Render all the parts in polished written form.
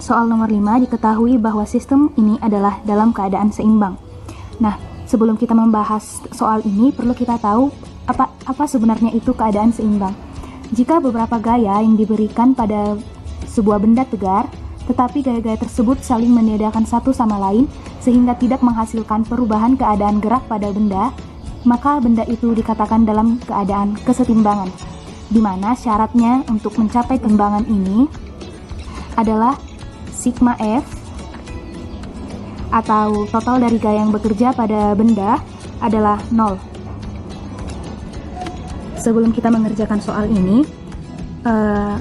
Soal nomor 5, diketahui bahwa sistem ini adalah dalam keadaan seimbang. Nah, sebelum kita membahas soal ini, perlu kita tahu apa sebenarnya itu keadaan seimbang. Jika beberapa gaya yang diberikan pada sebuah benda tegar, tetapi gaya-gaya tersebut saling meniadakan satu sama lain sehingga tidak menghasilkan perubahan keadaan gerak pada benda, maka benda itu dikatakan dalam keadaan kesetimbangan, di mana syaratnya untuk mencapai keseimbangan ini adalah sigma F atau total dari gaya yang bekerja pada benda adalah 0. Sebelum kita mengerjakan soal ini,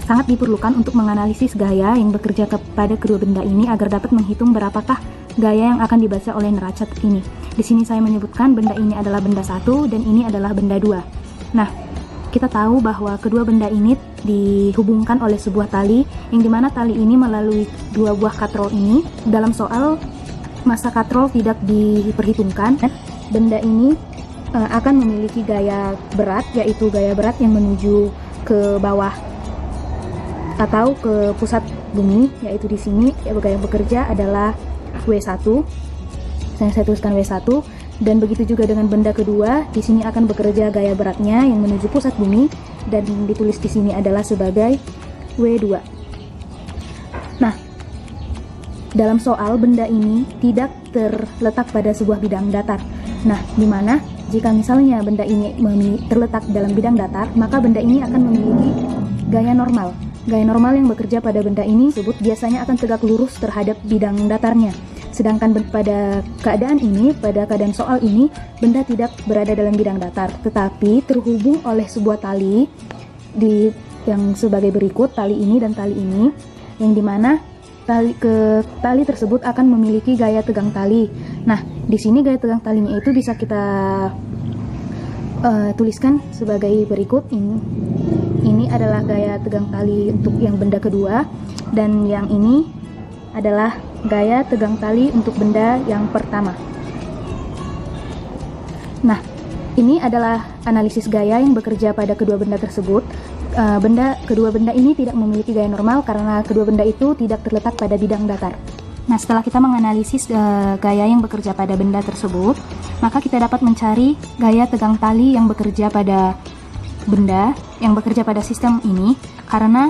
sangat diperlukan untuk menganalisis gaya yang bekerja kepada kedua benda ini agar dapat menghitung berapakah gaya yang akan dibaca oleh neraca ini. Di sini saya menyebutkan benda ini adalah benda 1 dan ini adalah benda 2. Nah, kita tahu bahwa kedua benda ini dihubungkan oleh sebuah tali, yang dimana tali ini melalui dua buah katrol ini. Dalam soal, masa katrol tidak diperhitungkan. Benda ini akan memiliki gaya berat, yaitu gaya berat yang menuju ke bawah atau ke pusat bumi, yaitu di sini gaya bekerja adalah W1. Saya tuliskan W1. Dan begitu juga dengan benda kedua, di sini akan bekerja gaya beratnya yang menuju pusat bumi dan ditulis di sini adalah sebagai W2. Nah, dalam soal benda ini tidak terletak pada sebuah bidang datar. Nah, di mana jika misalnya benda ini terletak dalam bidang datar, maka benda ini akan memiliki gaya normal. Gaya normal yang bekerja pada benda ini tersebut biasanya akan tegak lurus terhadap bidang datarnya. Sedangkan pada keadaan ini, pada keadaan soal ini, benda tidak berada dalam bidang datar, tetapi terhubung oleh sebuah tali yang sebagai berikut, tali ini dan tali ini, yang dimana tali tersebut akan memiliki gaya tegang tali. Nah, di sini gaya tegang talinya itu bisa kita tuliskan sebagai berikut. Ini adalah gaya tegang tali untuk yang benda kedua, dan yang ini adalah gaya tegang tali untuk benda yang pertama. Nah, ini adalah analisis gaya yang bekerja pada kedua benda tersebut. Kedua benda ini tidak memiliki gaya normal karena kedua benda itu tidak terletak pada bidang datar. Nah, setelah kita menganalisis gaya yang bekerja pada benda tersebut, maka kita dapat mencari gaya tegang tali yang bekerja pada benda, yang bekerja pada sistem ini, karena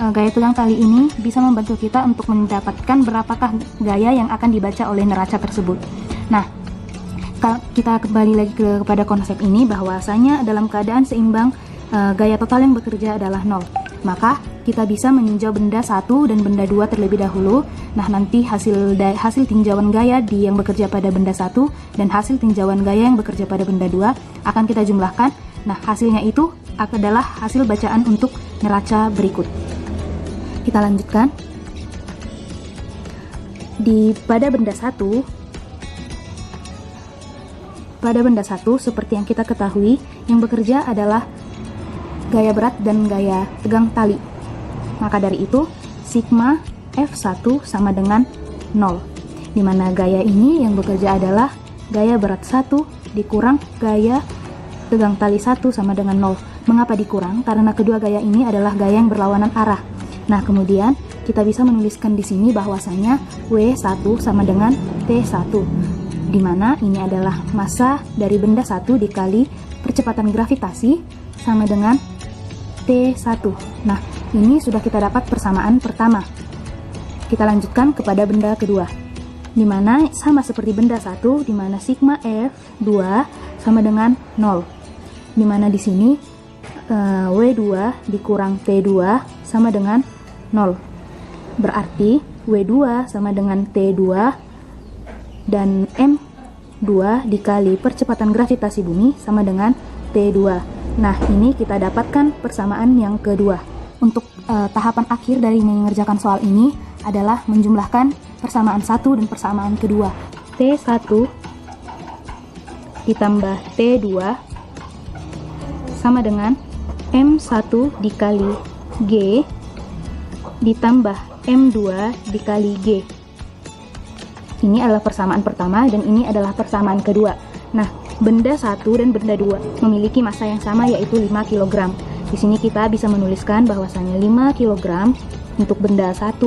gaya tegang tali ini bisa membantu kita untuk mendapatkan berapakah gaya yang akan dibaca oleh neraca tersebut. Nah, kita kembali lagi kepada konsep ini, bahwasanya dalam keadaan seimbang gaya total yang bekerja adalah 0. Maka kita bisa meninjau benda 1 dan benda 2 terlebih dahulu. Nah, nanti hasil tinjauan gaya yang bekerja pada benda 1 dan hasil tinjauan gaya yang bekerja pada benda 2 akan kita jumlahkan. Nah, hasilnya itu adalah hasil bacaan untuk neraca berikut. Kita lanjutkan. Pada benda 1 seperti yang kita ketahui, yang bekerja adalah gaya berat dan gaya tegang tali. Maka dari itu, sigma F1 sama dengan 0, di mana gaya ini yang bekerja adalah gaya berat 1 dikurang gaya tegang tali 1 sama dengan 0. Mengapa dikurang? Karena kedua gaya ini adalah gaya yang berlawanan arah. Nah, kemudian kita bisa menuliskan di sini bahwasanya W1 sama dengan T1, di mana ini adalah massa dari benda 1 dikali percepatan gravitasi sama dengan T1. Nah, ini sudah kita dapat persamaan pertama. Kita lanjutkan kepada benda kedua, di mana sama seperti benda 1, di mana sigma F2 sama dengan 0, di mana di sini W2 dikurang T2 sama dengan 0. Berarti W2 sama dengan T2 dan M2 dikali percepatan gravitasi bumi sama dengan T2. Nah, ini kita dapatkan persamaan yang kedua. Untuk tahapan akhir dari mengerjakan soal ini adalah menjumlahkan persamaan 1 dan persamaan kedua. T1 ditambah T2 sama dengan M1 dikali G ditambah M2 dikali G. Ini adalah persamaan pertama dan ini adalah persamaan kedua. Nah, benda 1 dan benda 2 memiliki massa yang sama yaitu 5 kg. Di sini kita bisa menuliskan bahwasanya 5 kg untuk benda 1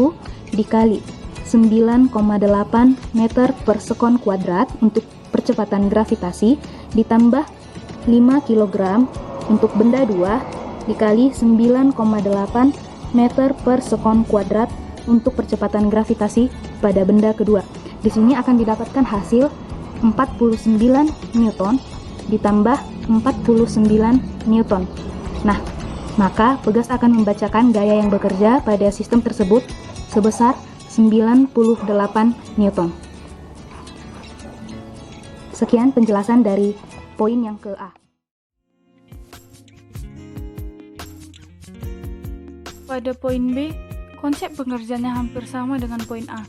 dikali 9,8 meter per sekon kuadrat untuk percepatan gravitasi ditambah 5 kg untuk benda 2 dikali 9,8 meter per sekon kuadrat untuk percepatan gravitasi pada benda kedua. Di sini akan didapatkan hasil 49 Newton ditambah 49 Newton. Nah, maka pegas akan membacakan gaya yang bekerja pada sistem tersebut sebesar 98 Newton. Sekian penjelasan dari poin yang ke A. Pada poin B, konsep pengerjaannya hampir sama dengan poin A.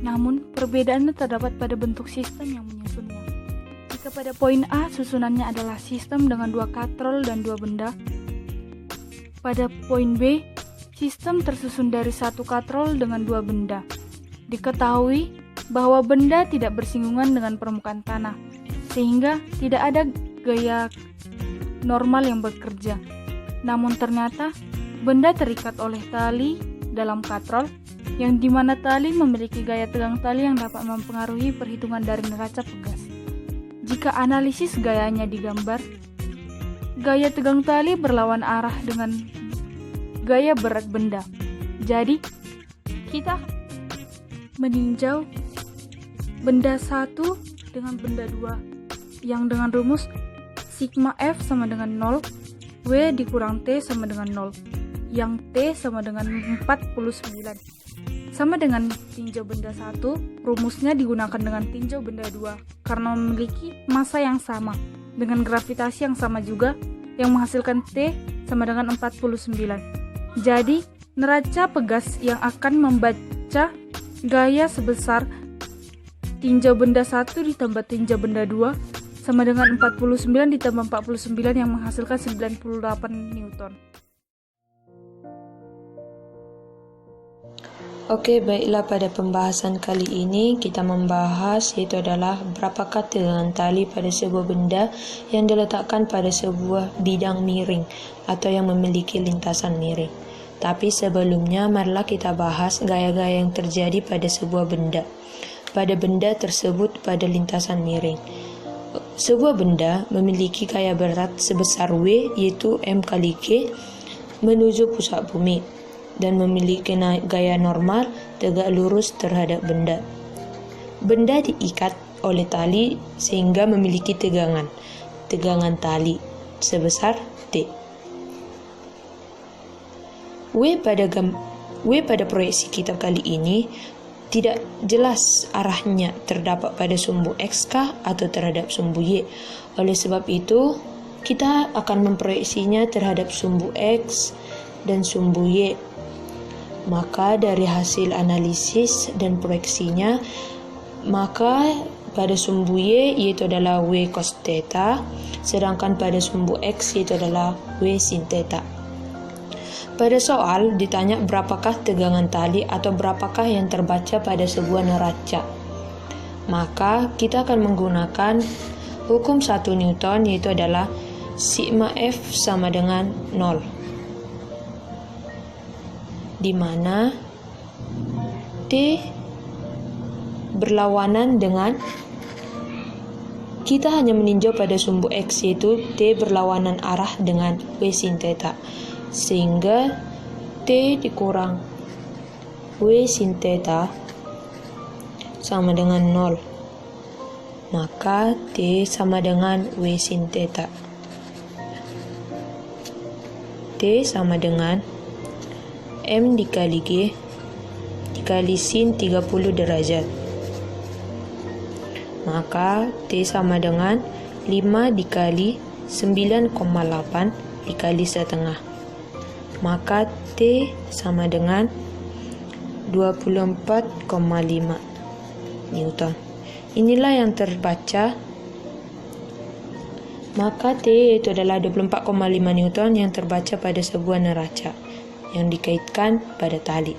Namun, perbedaannya terdapat pada bentuk sistem yang menyusunnya. Jika pada poin A, susunannya adalah sistem dengan 2 katrol dan 2 benda. Pada poin B, sistem tersusun dari 1 katrol dengan 2 benda. Diketahui bahwa benda tidak bersinggungan dengan permukaan tanah, sehingga tidak ada gaya normal yang bekerja. Namun ternyata, benda terikat oleh tali dalam katrol, yang dimana tali memiliki gaya tegang tali yang dapat mempengaruhi perhitungan dari neraca pegas. Jika analisis gayanya digambar, gaya tegang tali berlawan arah dengan gaya berat benda. Jadi, kita meninjau benda 1 dengan benda 2 yang dengan rumus sigma F sama dengan 0, W dikurang T sama dengan 0, yang T sama dengan 49. Sama dengan tinjau benda 1, rumusnya digunakan dengan tinjau benda 2 karena memiliki massa yang sama dengan gravitasi yang sama juga, yang menghasilkan T sama dengan 49. Jadi, neraca pegas yang akan membaca gaya sebesar tinjau benda 1 ditambah tinjau benda 2 sama dengan 49 ditambah 49 yang menghasilkan 98 Newton. Oke, baiklah, pada pembahasan kali ini kita membahas yaitu adalah berapakah tegangan tali pada sebuah benda yang diletakkan pada sebuah bidang miring atau yang memiliki lintasan miring. Tapi sebelumnya marilah kita bahas gaya-gaya yang terjadi pada sebuah benda. Pada benda tersebut pada lintasan miring. Sebuah benda memiliki gaya berat sebesar W yaitu M kali G menuju pusat bumi dan memiliki gaya normal tegak lurus terhadap benda. Benda diikat oleh tali sehingga memiliki tegangan tali sebesar T. W pada proyeksi kita kali ini tidak jelas arahnya terdapat pada sumbu X kah atau terhadap sumbu Y. Oleh sebab itu, kita akan memproyeksinya terhadap sumbu X dan sumbu Y. Maka dari hasil analisis dan proyeksinya, maka pada sumbu Y yaitu adalah W cos theta, sedangkan pada sumbu X yaitu adalah W sin theta. Pada soal ditanya berapakah tegangan tali atau berapakah yang terbaca pada sebuah neraca. Maka kita akan menggunakan hukum 1 Newton yaitu adalah sigma F sama dengan 0. Di mana T berlawanan dengan, kita hanya meninjau pada sumbu X yaitu T berlawanan arah dengan W sin theta, sehingga T dikurang W sin theta sama dengan 0, maka T sama dengan W sin theta. T sama dengan M dikali G dikali sin 30 derajat. Maka T sama dengan 5 dikali 9,8 dikali setengah. Maka T sama dengan 24,5 Newton. Inilah yang terbaca. Maka T itu adalah 24,5 Newton yang terbaca pada sebuah neraca yang dikaitkan pada tali.